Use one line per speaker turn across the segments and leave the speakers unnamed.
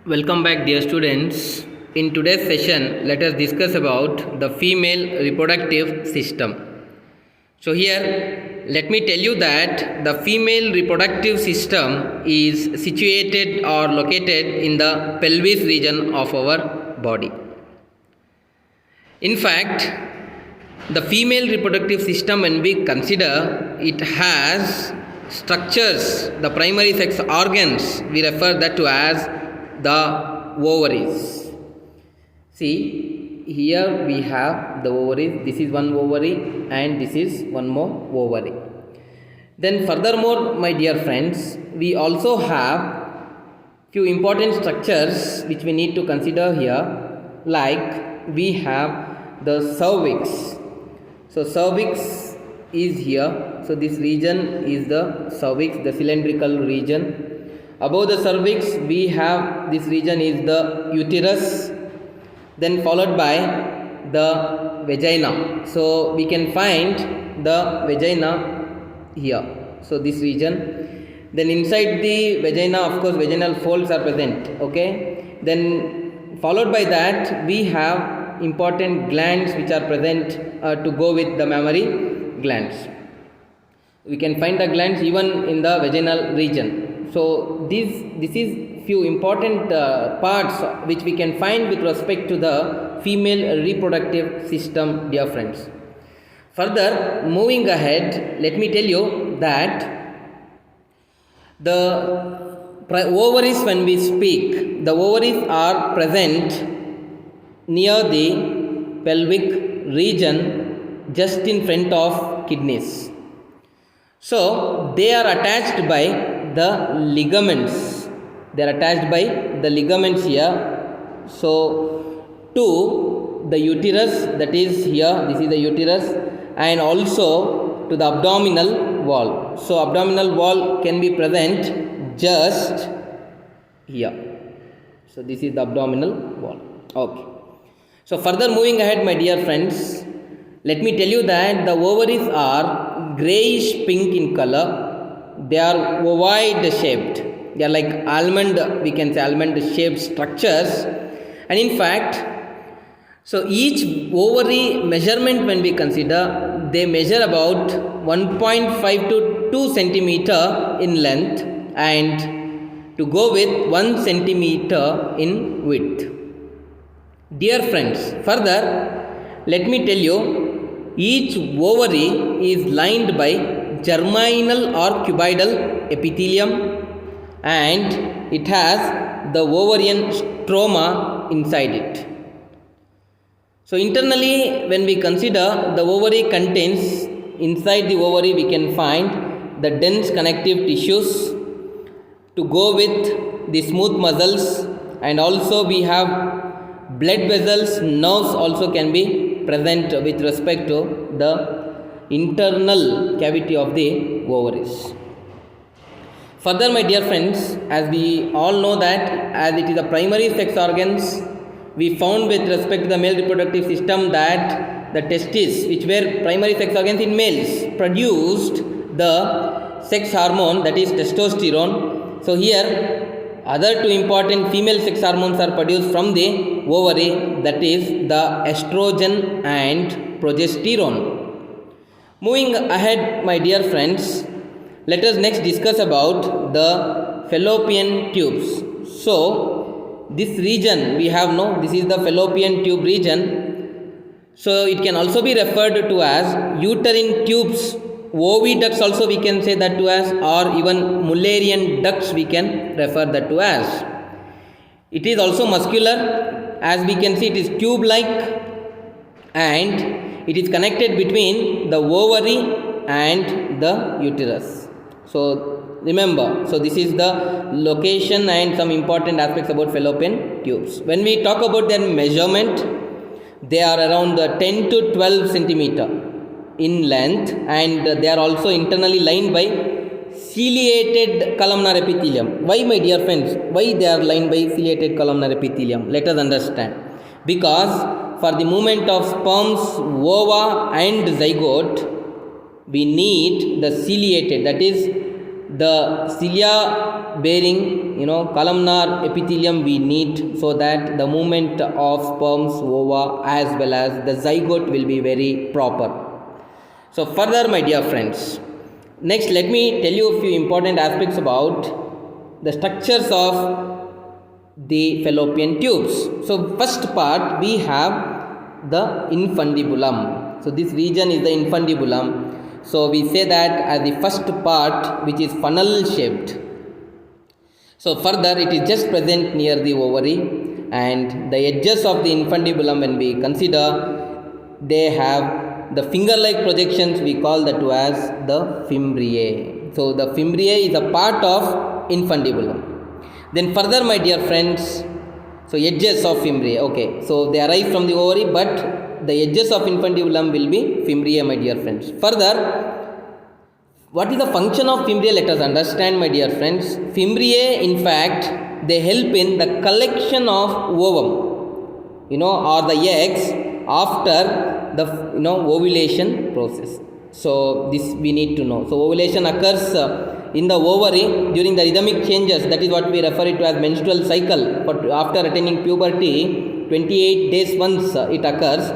Welcome back, dear students. In today's session, let us discuss about the female reproductive system. So here, let me tell you that the female reproductive system is situated or located in the pelvis region of our body. In fact, the female reproductive system, when we consider, it has structures, the primary sex organs, we refer that to as the ovaries. See, here we have the ovaries. This is one ovary and this is one more ovary. Then furthermore, my dear friends, we also have few important structures which we need to consider here, like we have the cervix. So cervix is here. So this region is the cervix, the cylindrical region. Above the cervix, we have this region is the uterus, then followed by the vagina. So we can find the vagina here. So this region. Then inside the vagina, of course, vaginal folds are present. Okay. Then followed by that, we have important glands which are present to go with the mammary glands. We can find the glands even in the vaginal region. So this is few important parts which we can find with respect to the female reproductive system, dear friends. Further, moving ahead, let me tell you that the ovaries, when we speak, the ovaries are present near the pelvic region, just in front of kidneys. So they are attached by the ligaments. They are attached by the ligaments here. So to the uterus, that is here, this is the uterus, and also to the abdominal wall. So abdominal wall can be present just here. So this is the abdominal wall. Okay. So further moving ahead, my dear friends, let me tell you that the ovaries are grayish pink in color. They are ovoid shaped. They are like almond, we can say almond shaped structures. And in fact, so each ovary measurement, when we consider, they measure about 1.5 to 2 centimeter in length and to go with 1 centimeter in width. Dear friends, further, let me tell you, each ovary is lined by germinal or cuboidal epithelium, and it has the ovarian stroma inside it. So internally, when we consider, the ovary contains, inside the ovary we can find the dense connective tissues to go with the smooth muscles, and also we have blood vessels, nerves also can be present with respect to the internal cavity of the ovaries. Further, my dear friends, as we all know that as it is the primary sex organs, we found with respect to the male reproductive system that the testes, which were primary sex organs in males, produced the sex hormone, that is testosterone. So here other two important female sex hormones are produced from the ovary, that is the estrogen and progesterone. Moving ahead, my dear friends, let us next discuss about the fallopian tubes. So this region we have this is the fallopian tube region. So it can also be referred to as uterine tubes, oviducts also we can say that to as, or even Mullerian ducts we can refer that to as. It is also muscular, as we can see it is tube like, and it is connected between the ovary and the uterus. So remember, so this is the location and some important aspects about fallopian tubes. When we talk about their measurement, they are around 10 to 12 centimeter in length, and they are also internally lined by ciliated columnar epithelium. Why, my dear friends? Why they are lined by ciliated columnar epithelium? Let us understand. Because for the movement of sperms, ova and zygote, we need the ciliated, that is the cilia bearing, columnar epithelium we need, so that the movement of sperms, ova as well as the zygote will be very proper. So further, my dear friends, next let me tell you a few important aspects about the structures of the fallopian tubes. So first part, we have the infundibulum. So this region is the infundibulum. So we say that as the first part, which is funnel shaped. So further, it is just present near the ovary, and the edges of the infundibulum, when we consider, they have the finger-like projections. We call that as the fimbriae. So the fimbriae is a part of infundibulum. Then further, my dear friends, so edges of fimbriae, okay, so they arise from the ovary, but the edges of infundibulum will be fimbriae, my dear friends. Further, what is the function of fimbriae? Let us understand, my dear friends. Fimbriae, in fact, they help in the collection of ovum, or the eggs after the ovulation process. So this we need to know. So ovulation occurs in the ovary during the rhythmic changes, that is what we refer it to as menstrual cycle. But after attaining puberty, 28 days once it occurs.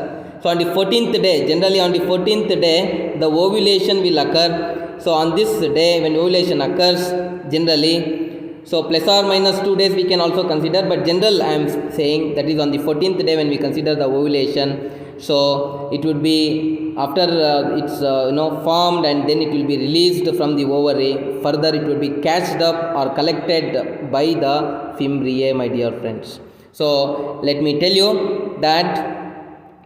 So on the 14th day, generally on the 14th day, the ovulation will occur. So on this day when ovulation occurs, generally, so plus or minus 2 days we can also consider, but general I am saying that is on the 14th day when we consider the ovulation. So it would be after it's formed, and then it will be released from the ovary. Further, it will be catched up or collected by the fimbriae, my dear friends. So let me tell you that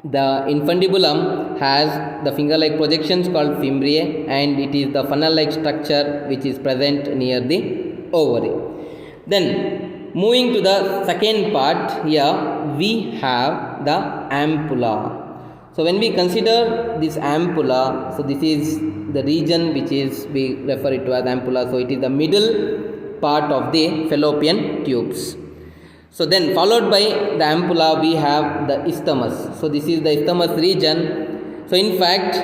the infundibulum has the finger-like projections called fimbriae, and it is the funnel-like structure which is present near the ovary. Then moving to the second part, here we have the ampulla. So when we consider this ampulla, so this is the region which is we refer it to as ampulla. So it is the middle part of the fallopian tubes. So then followed by the ampulla, we have the isthmus. So this is the isthmus region. So in fact,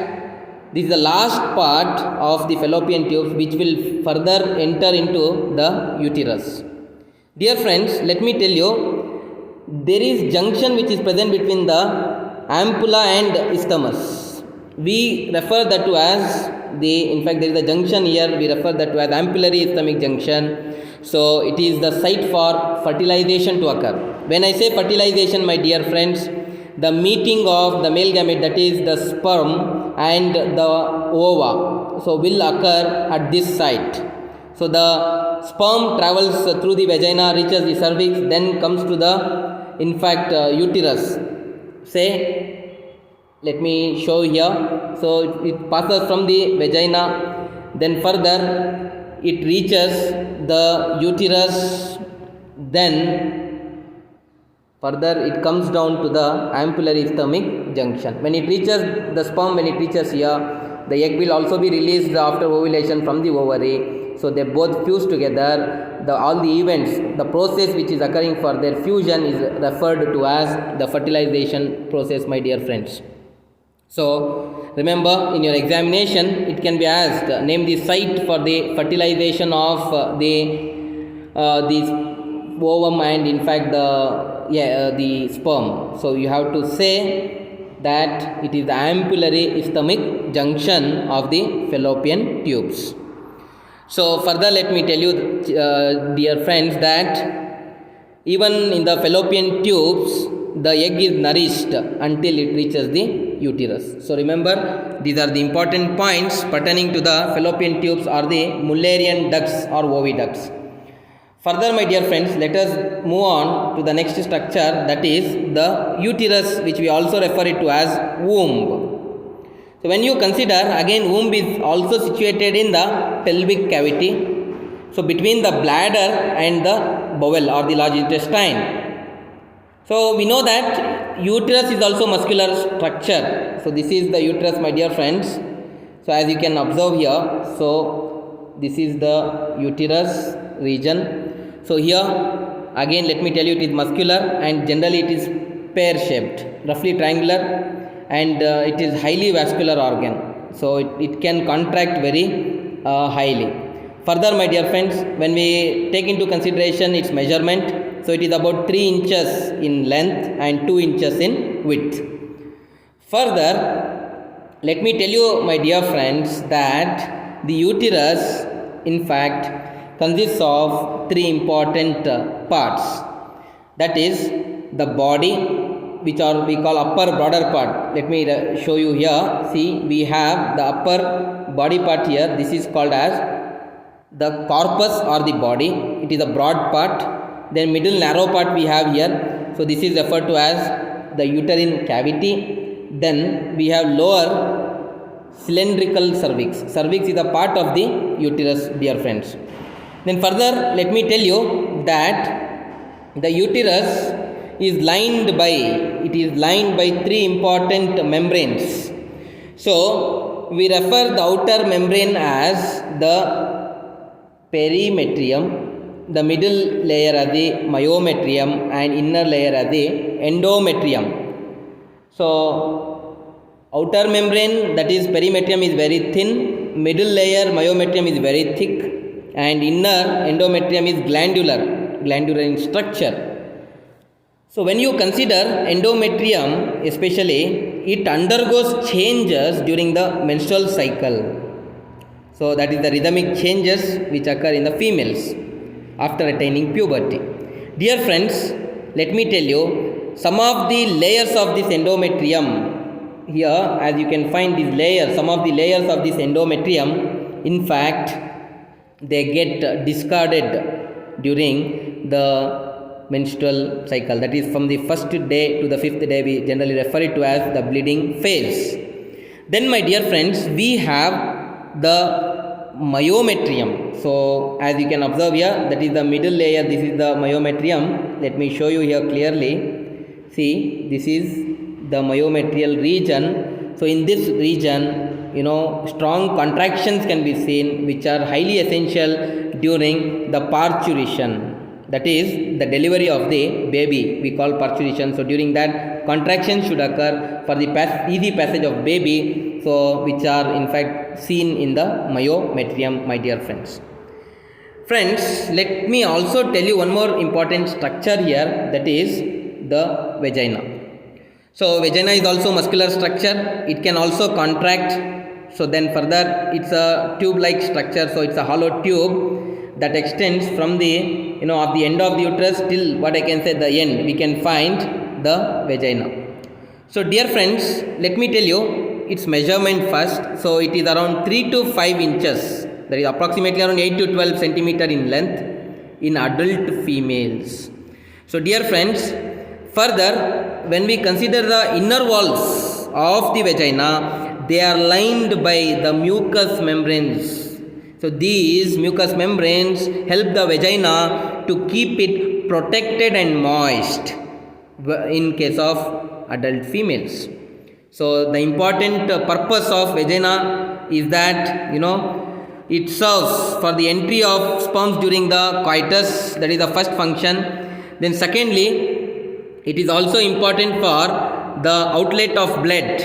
this is the last part of the fallopian tubes which will further enter into the uterus. Dear friends, let me tell you, there is junction which is present between the ampulla and isthmus. We refer that to as in fact there is a junction here, we refer that to as ampullary isthmic junction. So it is the site for fertilization to occur. When I say fertilization, my dear friends, the meeting of the male gamete, that is the sperm and the ova, so will occur at this site. So the sperm travels through the vagina, reaches the cervix, then comes to the uterus. Say, let me show here. So it passes from the vagina, then further it reaches the uterus, then further it comes down to the ampullary isthmic junction. When it reaches the sperm, when it reaches here, the egg will also be released after ovulation from the ovary. So they both fuse together. All the events, the process which is occurring for their fusion is referred to as the fertilization process, my dear friends. So remember, in your examination it can be asked, name the site for the fertilization of the ovum and in fact the sperm. So you have to say that it is the ampullary isthmic junction of the fallopian tubes. So further, let me tell you, dear friends, that even in the fallopian tubes, the egg is nourished until it reaches the uterus. So remember, these are the important points pertaining to the fallopian tubes or the Mullerian ducts or oviducts. Further, my dear friends, let us move on to the next structure, that is the uterus, which we also refer it to as womb. So when you consider, again womb is also situated in the pelvic cavity, so between the bladder and the bowel or the large intestine. So we know that uterus is also muscular structure. So this is the uterus, my dear friends. So as you can observe here, so this is the uterus region. So here again let me tell you, it is muscular and generally it is pear shaped, roughly triangular, and it is highly vascular organ. So it can contract very highly. Further, my dear friends, when we take into consideration its measurement, so it is about 3 inches in length and 2 inches in width. Further, let me tell you, my dear friends, that the uterus, in fact, consists of 3 important parts. That is the body, which are we call upper broader part. Let me show you here. See, we have the upper body part here. This is called as the corpus or the body. It is a broad part. Then middle narrow part we have here. So this is referred to as the uterine cavity. Then we have lower cylindrical cervix. Cervix is a part of the uterus, dear friends. Then further, let me tell you that the uterus is lined by 3 important membranes. So we refer the outer membrane as the perimetrium, the middle layer as the myometrium, and inner layer as the endometrium. So outer membrane, that is perimetrium, is very thin, middle layer myometrium is very thick, and inner endometrium is glandular in structure. So when you consider endometrium especially, it undergoes changes during the menstrual cycle. So that is the rhythmic changes which occur in the females after attaining puberty. Dear friends, let me tell you some of the layers of this endometrium. Here, as you can find these layers, some of the layers of this endometrium, in fact, they get discarded during the menstrual cycle. That is from the first day to the 5th day, we generally refer it to as the bleeding phase. Then, my dear friends, we have the myometrium. So as you can observe here, that is the middle layer, this is the myometrium. Let me show you here clearly. See, this is the myometrial region. So in this region, strong contractions can be seen, which are highly essential during the parturition. That is the delivery of the baby, we call parturition. So during that, contractions should occur for the easy passage of baby, so which are in fact seen in the myometrium, my dear friends. Friends, let me also tell you one more important structure here, that is the vagina. So vagina is also muscular structure. It can also contract. So then further, it's a tube-like structure. So it's a hollow tube that extends from the of the end of the uterus till what I can say the end. We can find the vagina. So dear friends, let me tell you its measurement first. So it is around 3 to 5 inches. That is approximately around 8 to 12 centimeter in length in adult females. So dear friends, further, when we consider the inner walls of the vagina, they are lined by the mucous membranes. So these mucous membranes help the vagina to keep it protected and moist in case of adult females. So the important purpose of vagina is that it serves for the entry of sperms during the coitus. That is the first function. Then secondly, it is also important for the outlet of blood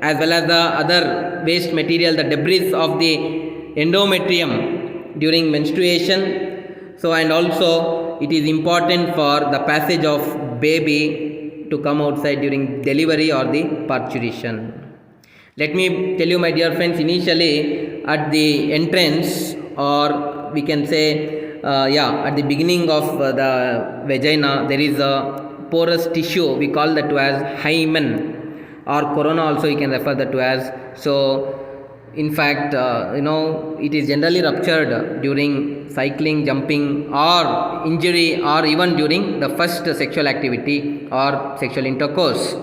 as well as the other waste material, the debris of the endometrium during menstruation. So and also it is important for the passage of baby to come outside during delivery or the parturition. Let me tell you, my dear friends, initially at the entrance, or we can say at the beginning of the vagina, there is a porous tissue. We call that as hymen, or corona also you can refer that to as. So in fact, it is generally ruptured during cycling, jumping, or injury, or even during the first sexual activity or sexual intercourse.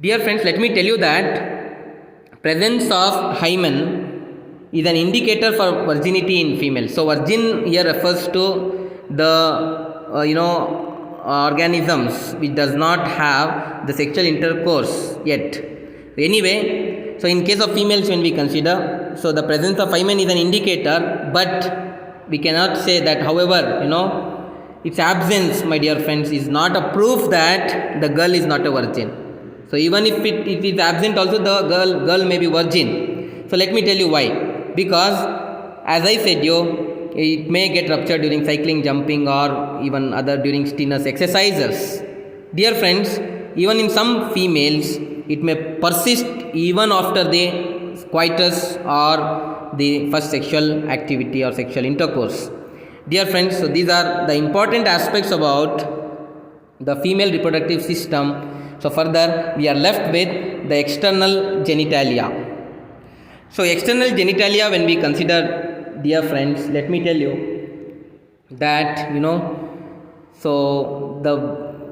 Dear friends, let me tell you that presence of hymen is an indicator for virginity in females. So virgin here refers to the organisms which does not have the sexual intercourse yet. Anyway, so in case of females, when we consider, so the presence of hymen is an indicator, but we cannot say that, however, its absence, my dear friends, is not a proof that the girl is not a virgin. So So even if it is absent also, the girl may be virgin. So let me tell you why. Because as I said you, it may get ruptured during cycling, jumping, or even other during strenuous exercises. Dear friends, even in some females, it may persist even after the coitus or the first sexual activity or sexual intercourse. Dear friends, so these are the important aspects about the female reproductive system. So further we are left with the external genitalia. So external genitalia, when we consider, dear friends, let me tell you that so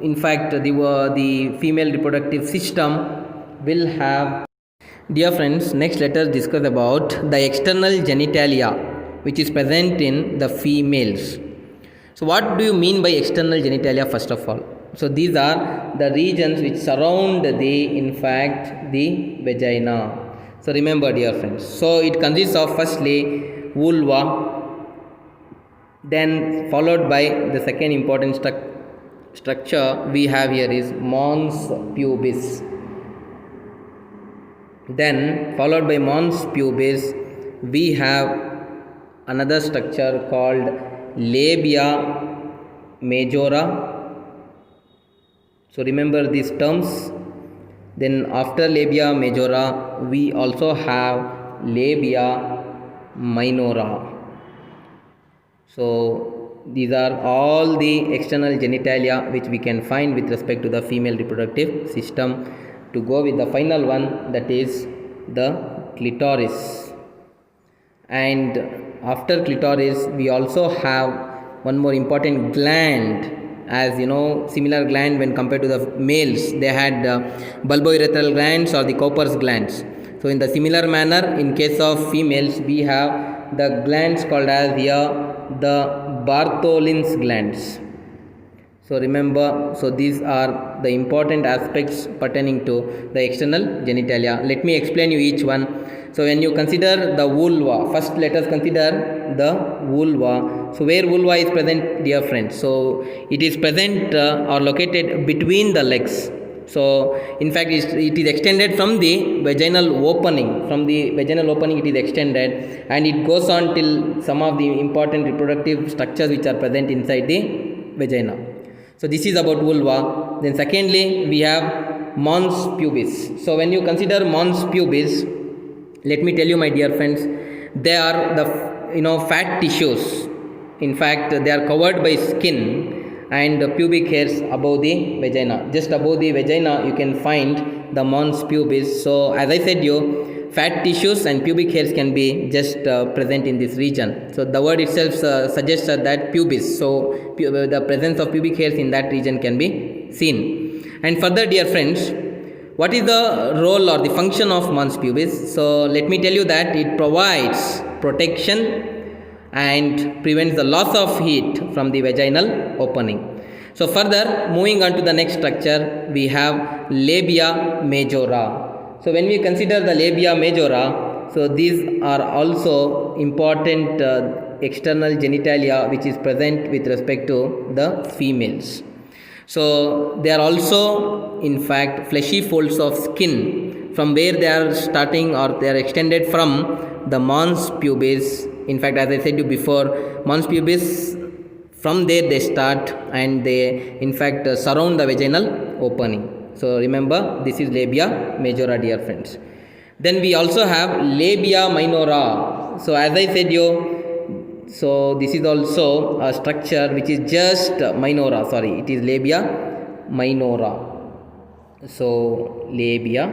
in fact the female reproductive system will have. Dear friends, next let us discuss about the external genitalia which is present in the females. So what do you mean by external genitalia first of all? So these are the regions which surround the vagina. So remember, dear friends, so it consists of firstly vulva, then followed by the second important structure we have here is mons pubis. Then followed by mons pubis we have another structure called labia majora. So remember these terms. Then after labia majora we also have labia minora. So these are all the external genitalia which we can find with respect to the female reproductive system. To go with the final one, that is the clitoris. And after clitoris we also have one more important gland. As you know, similar gland when compared to the males, they had bulbourethral glands or the Cowper's glands. So in the similar manner, in case of females, we have the glands called as here the Bartholin's glands. So remember, so these are the important aspects pertaining to the external genitalia. Let me explain you each one. So when you consider the vulva, first let us consider the vulva. So where vulva is present, dear friends? So it is present or located between the legs. So in fact it is extended from the vaginal opening. From the vaginal opening it is extended, and it goes on till some of the important reproductive structures which are present inside the vagina. So this is about vulva. Then secondly we have mons pubis. So when you consider mons pubis, let me tell you, my dear friends, they are the fat tissues. In fact, they are covered by skin and pubic hairs above the vagina. Just above the vagina you can find the mons pubis. So as I said you, fat tissues and pubic hairs can be just present in this region. So the word itself suggests that pubis. So the presence of pubic hairs in that region can be seen. And further, dear friends, what is the role or the function of mons pubis? So let me tell you that it provides protection and prevents the loss of heat from the vaginal opening. So further, moving on to the next structure, we have labia majora. So when we consider the labia majora, so these are also important external genitalia which is present with respect to the females. So they are also in fact fleshy folds of skin from where they are starting or they are extended from the mons pubis. In fact, as I said you before, mons pubis, from there they start and they in fact surround the vaginal opening. So remember, this is labia majora, dear friends. Then we also have labia minora. So as I said you, so this is also a structure which is just minora, sorry, it is labia minora. So labia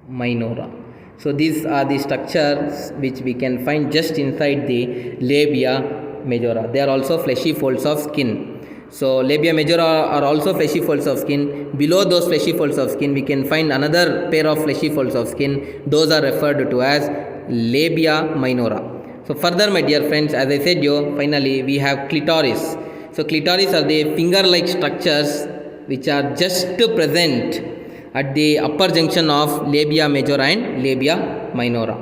minora. So these are the structures which we can find just inside the labia majora. They are also fleshy folds of skin. So labia majora are also fleshy folds of skin. Below those fleshy folds of skin we can find another pair of fleshy folds of skin. Those are referred to as labia minora. So further, my dear friends, as I said you, finally we have clitoris. So clitoris are the finger-like structures which are just present at the upper junction of labia majora and labia minora.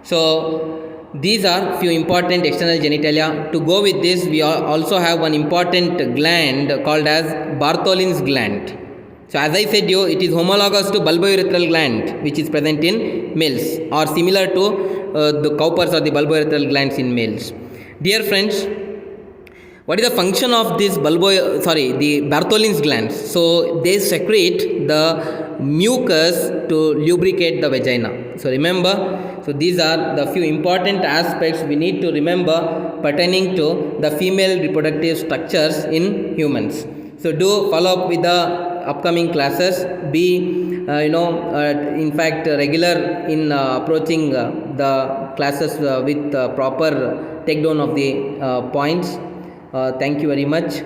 So these are few important external genitalia. To go with this, we also have one important gland called as Bartholin's gland. So as I said you, it is homologous to bulbourethral gland, which is present in males, or similar to the cowpers or the bulbourethral glands in males. Dear friends, what is the function of this the Bartholin's glands? So they secrete the mucus to lubricate the vagina. So remember, so these are the few important aspects we need to remember pertaining to the female reproductive structures in humans. So do follow up with the upcoming classes. Be in fact regular in approaching the classes with proper takedown of the points. Thank you very much.